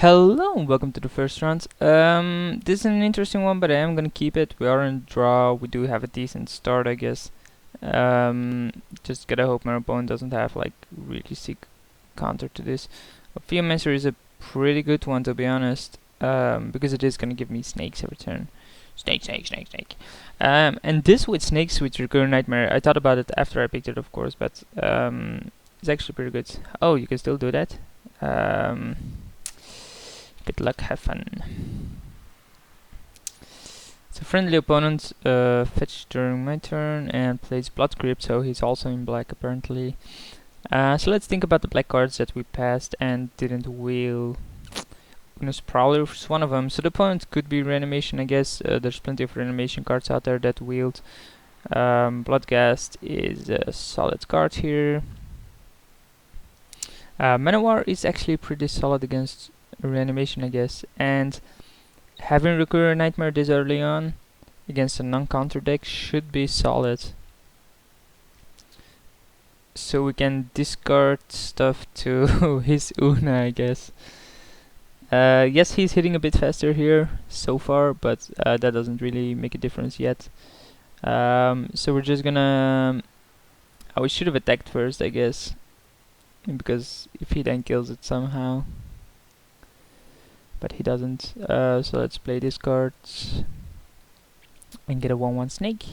Hello, welcome to the first round. This is an interesting one, but I am gonna keep it. We are in draw. We do have a decent start, I guess. Just gotta hope my opponent doesn't have like really sick counter to this. Geomancer is a pretty good one, to be honest, because it is gonna give me snakes every turn. Snake, snake, snake, snake. And this with snakes with Recurrent Nightmare, I thought about it after I picked it, of course, but it's actually pretty good. Oh, you can still do that. Good luck, have fun. So friendly opponent fetch during my turn and plays Blood Grip, so he's also in black apparently. So let's think about the black cards that we passed and didn't wheel. Ugnus Prowler is one of them. So the opponent could be Reanimation, I guess. There's plenty of Reanimation cards out there that wield. Bloodghast is a solid card here. Manowar is actually pretty solid against Reanimation, I guess. And having Recurrent Nightmare this early on against a non-counter deck should be solid. So we can discard stuff to his Una, I guess. Yes, he's hitting a bit faster here so far, but that doesn't really make a difference yet. So we're just gonna... we should have attacked first, I guess, because if he then kills it somehow. But he doesn't, so let's play this card and get a 1/1 snake.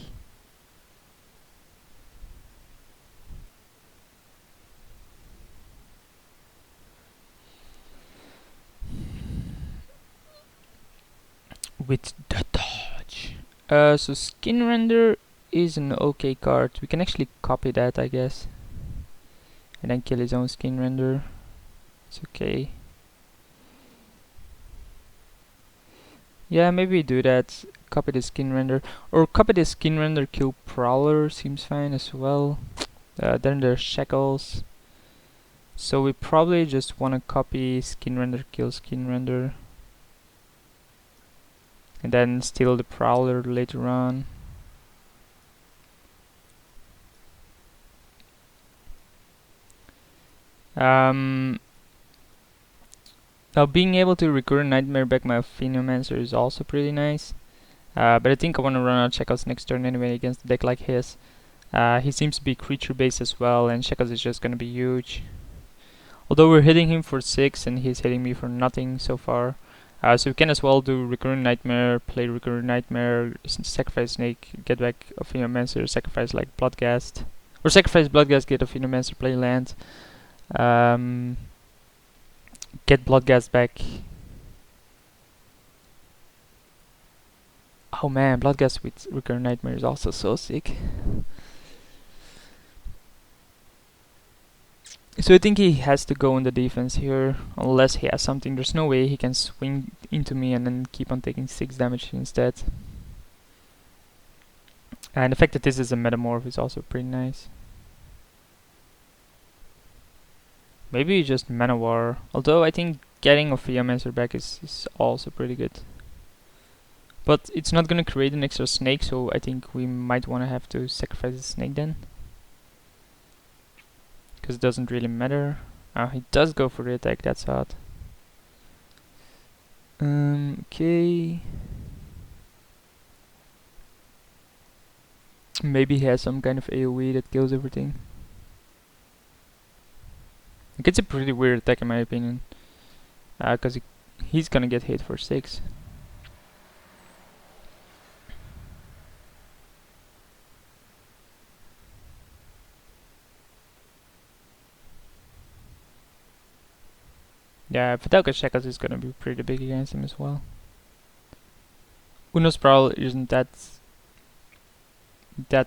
With the dodge. So Skin Render is an okay card. We can actually copy that, I guess, and then kill his own Skin Render. It's okay. Yeah, maybe do that. Copy the Skin Render, or copy the Skin Render, kill Prowler seems fine as well. Then there's Shackles. So we probably just want to copy Skin Render, kill Skin Render, and then steal the Prowler later on. Now being able to Recurrent Nightmare back my Phenomancer is also pretty nice. But I think I want to run out Shackles next turn anyway against a deck like his. He seems to be creature based as well, and Shackles is just gonna be huge. Although we're hitting him for 6 and he's hitting me for nothing so far. So we can as well do Recurrent Nightmare, play Recurrent Nightmare, sacrifice Snake, get back a Phenomancer, sacrifice like Bloodghast. Or sacrifice Bloodghast, get a Phenomancer, play land. Get Bloodghast back. Oh man, Bloodghast with Recurrent Nightmare is also so sick. So I think he has to go on the defense here, unless he has something. There's no way he can swing into me and then keep on taking 6 damage instead. And the fact that this is a Metamorph is also pretty nice. Maybe just Manowar, although I think getting a Geomancer back is also pretty good. But it's not gonna create an extra snake, so I think we might wanna have to sacrifice the snake then. Because it doesn't really matter. He does go for the attack, that's odd. Okay. Maybe he has some kind of AoE that kills everything. Like, it's a pretty weird attack in my opinion. Because he's gonna get hit for 6. Yeah, Vitalka Shackles is gonna be pretty big against him as well. Uno's Prowl isn't that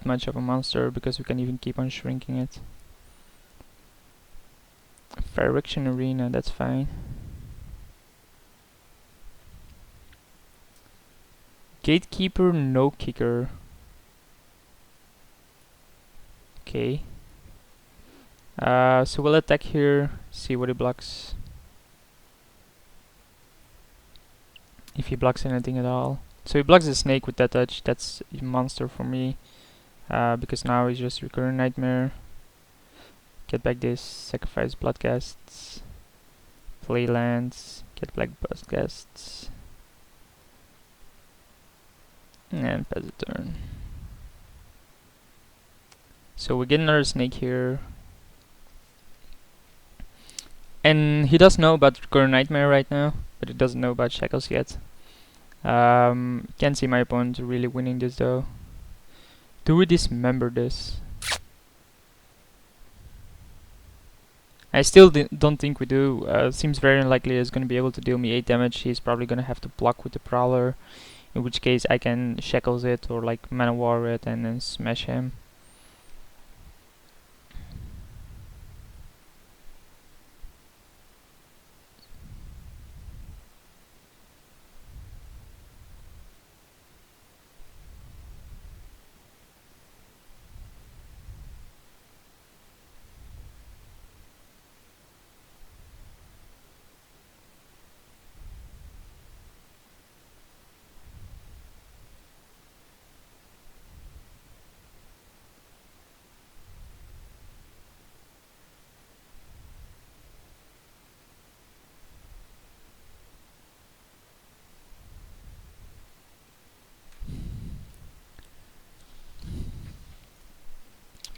much of a monster because we can even keep on shrinking it. Direction Arena, that's fine. Gatekeeper, no kicker. Okay. So we'll attack here, see what he blocks. If he blocks anything at all. So he blocks the snake with that touch, that's a monster for me. Because now he's just Recurrent Nightmare. Get back this, sacrifice Bloodghasts, play lands, Get black bus guests. And pass the turn. So we get another snake here. And he does know about Recurrent Nightmare right now, but he doesn't know about Shackles yet. Can't see my opponent really winning this though. Do we dismember this? I still don't think we do. Seems very unlikely he's going to be able to deal me 8 damage. He's probably going to have to block with the Prowler, in which case I can Shackles it or like Mana War it and then smash him.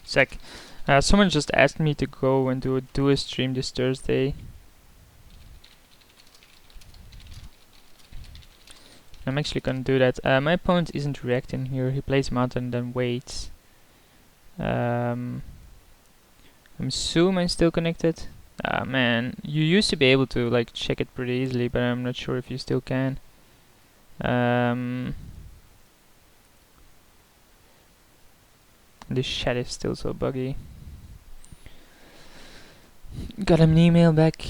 Sec. Someone just asked me to go and do a stream this Thursday. I'm actually gonna do that. My opponent isn't reacting here. He plays mountain then waits. I'm assuming I'm still connected. Ah man, you used to be able to like check it pretty easily, but I'm not sure if you still can. This chat is still so buggy. Got an email back.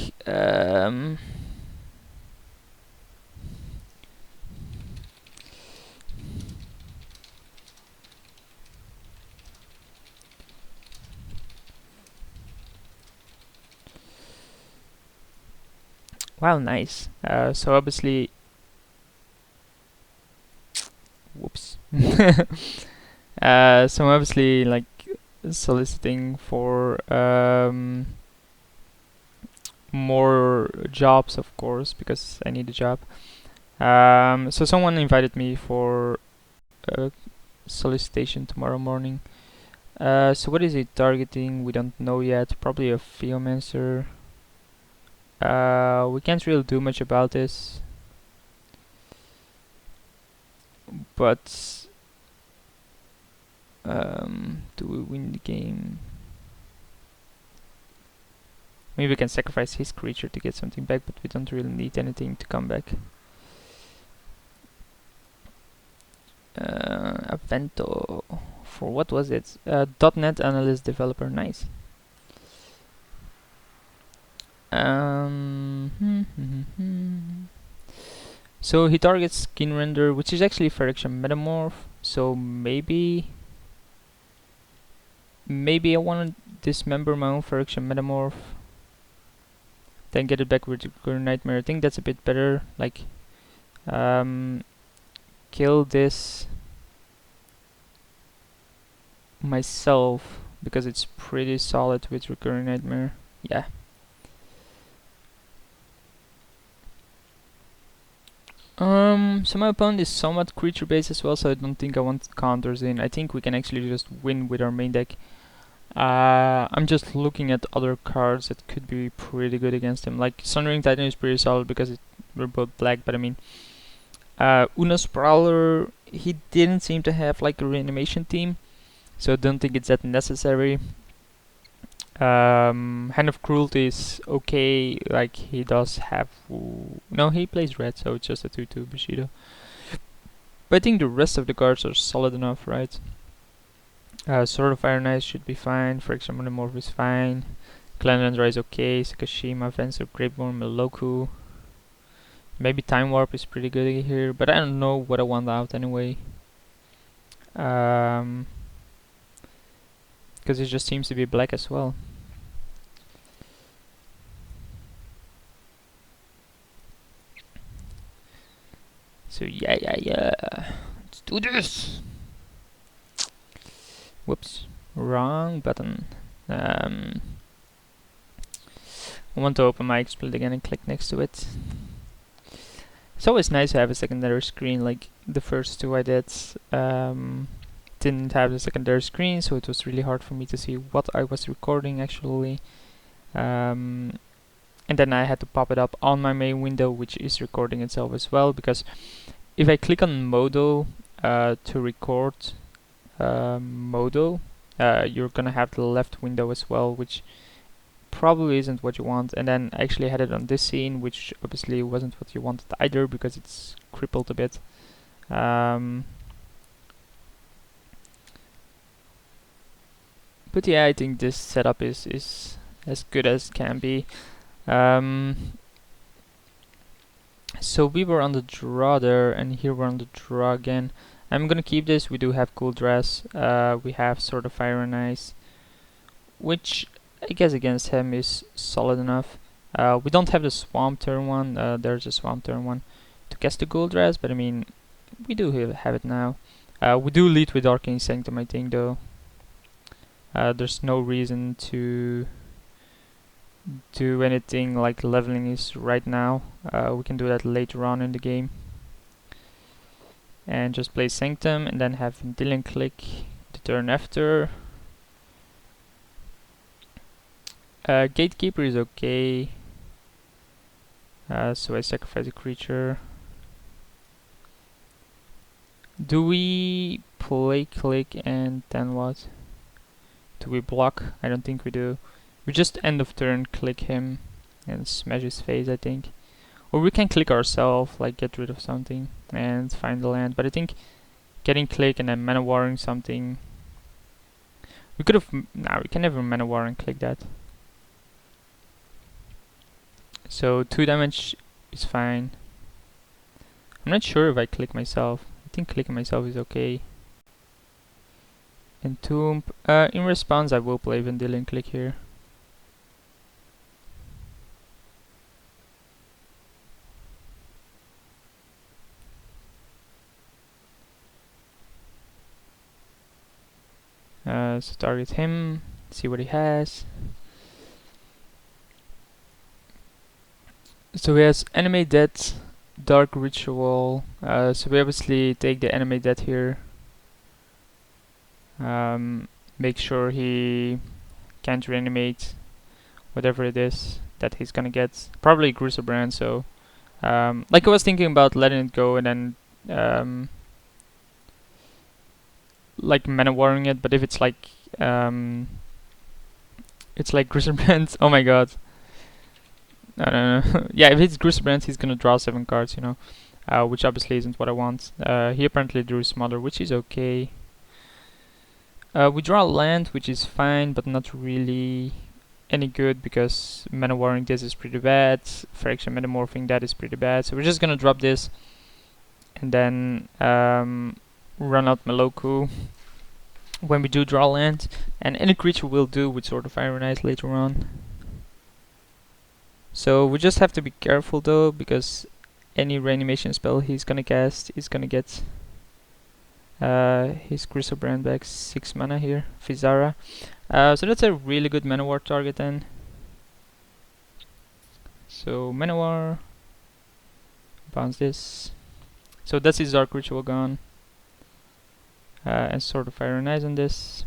Wow, nice. So obviously, whoops. So I'm obviously like soliciting for more jobs, of course, because I need a job. So someone invited me for a solicitation tomorrow morning. So what is he targeting? We don't know yet. Probably a Theomancer. We can't really do much about this, but do we win the game? Maybe we can sacrifice his creature to get something back, but we don't really need anything to come back. Avento. For what was it? .NET analyst developer. Nice. So he targets Skin Render, which is actually Phyrexian Metamorph. So maybe I want to dismember my own Phyrexian Metamorph, then get it back with Recurrent Nightmare. I think that's a bit better. Like, kill this myself because it's pretty solid with Recurrent Nightmare. Yeah. So my opponent is somewhat creature based as well, so I don't think I want counters in. I think we can actually just win with our main deck. I'm just looking at other cards that could be pretty good against him. Like Sundering Titan is pretty solid because we're both black, but I mean, Una's Prowler, he didn't seem to have like a reanimation team, so I don't think it's that necessary. Hand of Cruelty is okay, like he does have... no, he plays red, so it's just a 2-2 Bushido. But I think the rest of the cards are solid enough, right? Sword of Iron Eyes should be fine, Phyrexian Metamorph is fine, Cleansandra is okay, Sakashima, Fencer, Grapeborn, Meloku. Maybe Time Warp is pretty good here, but I don't know what I want out anyway. Because it just seems to be black as well. So yeah. Let's do this! Whoops. Wrong button. I want to open my Xsplit again and click next to it. It's always nice to have a secondary screen. Like the first two I did didn't have the secondary screen, so it was really hard for me to see what I was recording actually. And then I had to pop it up on my main window, which is recording itself as well, because if I click on Modo to record Modo, you're gonna have the left window as well, which probably isn't what you want. And then I actually had it on this scene, which obviously wasn't what you wanted either, because it's crippled a bit. But yeah, I think this setup is as good as can be. So we were on the draw there, and here we're on the draw again. I'm gonna keep this. We do have cool dress. We have Sword of Fire and Ice, which I guess against him is solid enough. We don't have the Swamp turn one. There's a Swamp turn one to cast the cool dress, but I mean, we do have it now. We do lead with Arcane Sanctum, I think, though. There's no reason to do anything like leveling is right now. We can do that later on in the game. And just play Sanctum and then have Dylan click the turn after. Gatekeeper is okay. So I sacrifice a creature. Do we play click and then what? Do we block? I don't think we do. We just end of turn click him and smash his face, I think. Or we can click ourselves, like get rid of something and find the land. But I think getting click and then mana warring something. We could have. Nah, we can never mana war and click that. So 2 damage is fine. I'm not sure if I click myself. I think clicking myself is okay. Entomb. In response, I will play Vendilion click here. So target him, see what he has. So he has Animate Death, Dark Ritual. So we obviously take the Animate Death here. Make sure he can't reanimate whatever it is that he's gonna get. Probably Griselbrand, so like I was thinking about letting it go and then like mana warring it, but if it's like Griselbrand, oh my god. No. Yeah, if it's Griselbrand, he's gonna draw 7 cards, you know, which obviously isn't what I want. He apparently drew Smother, which is okay. We draw land, which is fine, but not really any good, because mana warring this is pretty bad. Fraction metamorphing that is pretty bad. So we're just gonna drop this and then run out Meloku when we do draw land, and any creature will do with Sword of Fire and Ice later on. So we just have to be careful though, because any reanimation spell he's gonna cast is gonna get his Griselbrand back 6 mana here, Fizara. So that's a really good mana war target then. So mana war, bounce this. So that's his Dark Ritual gone. And Sword of Fire and Ice on this.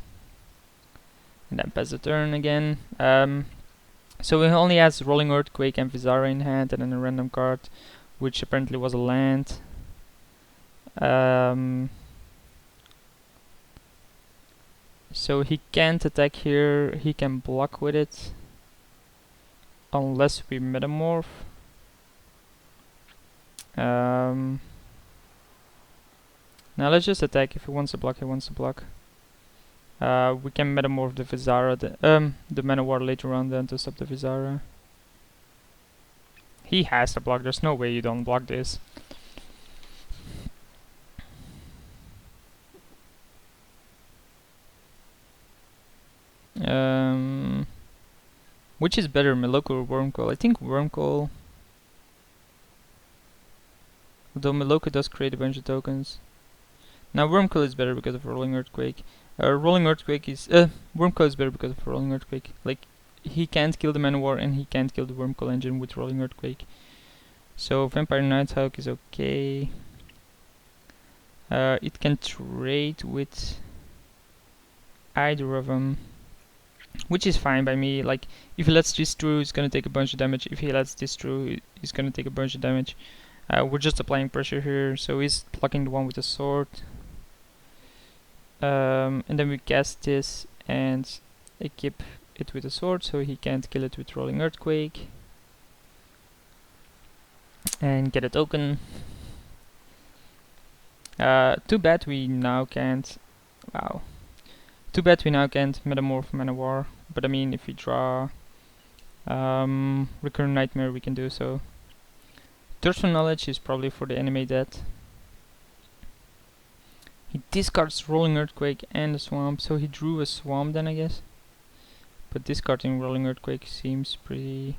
And then pass the turn again. So he only has Rolling Earthquake and Vizara in hand, and then a random card, which apparently was a land. So he can't attack here, he can block with it, unless we metamorph. Now let's just attack. If he wants to block, he wants to block. We can metamorph the Vizara, the mana war later on then to stop the Vizara. He has to block, there's no way you don't block this. Which is better, Meloku or Wormcoil? I think Wormcoil. Although Meloku does create a bunch of tokens. Now Wormcoil is better because of Rolling Earthquake. Rolling Earthquake is Wormcoil is better because of Rolling Earthquake. Like, he can't kill the mana war and he can't kill the Wormcoil engine with Rolling Earthquake. So Vampire Nighthawk is okay. It can trade with either of them, which is fine by me. Like, if he lets this through, he's gonna take a bunch of damage. If he lets this through, he's gonna take a bunch of damage. We're just applying pressure here, so he's blocking the one with the sword. And then we cast this and equip it with a sword, so he can't kill it with Rolling Earthquake. And get a token. Too bad we now can't. Wow. Too bad we now can't Metamorph Manowar. But I mean, if we draw Recurrent Nightmare, we can do so. Thirst for Knowledge is probably for the enemy dead. He discards Rolling Earthquake and the Swamp, so he drew a Swamp then, I guess. But discarding Rolling Earthquake seems pretty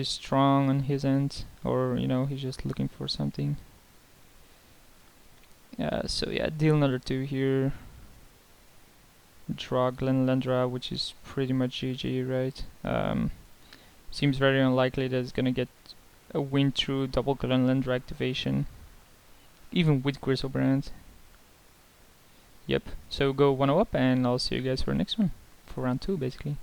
strong on his end, or you know, he's just looking for something. So yeah, deal another 2 here. Draw Glenlandra, which is pretty much GG, right? Seems very unlikely that it's gonna get a win through double Glenlandra activation, even with Griselbrand. Yep, so go 1-0 up, and I'll see you guys for the next one, for round 2 basically.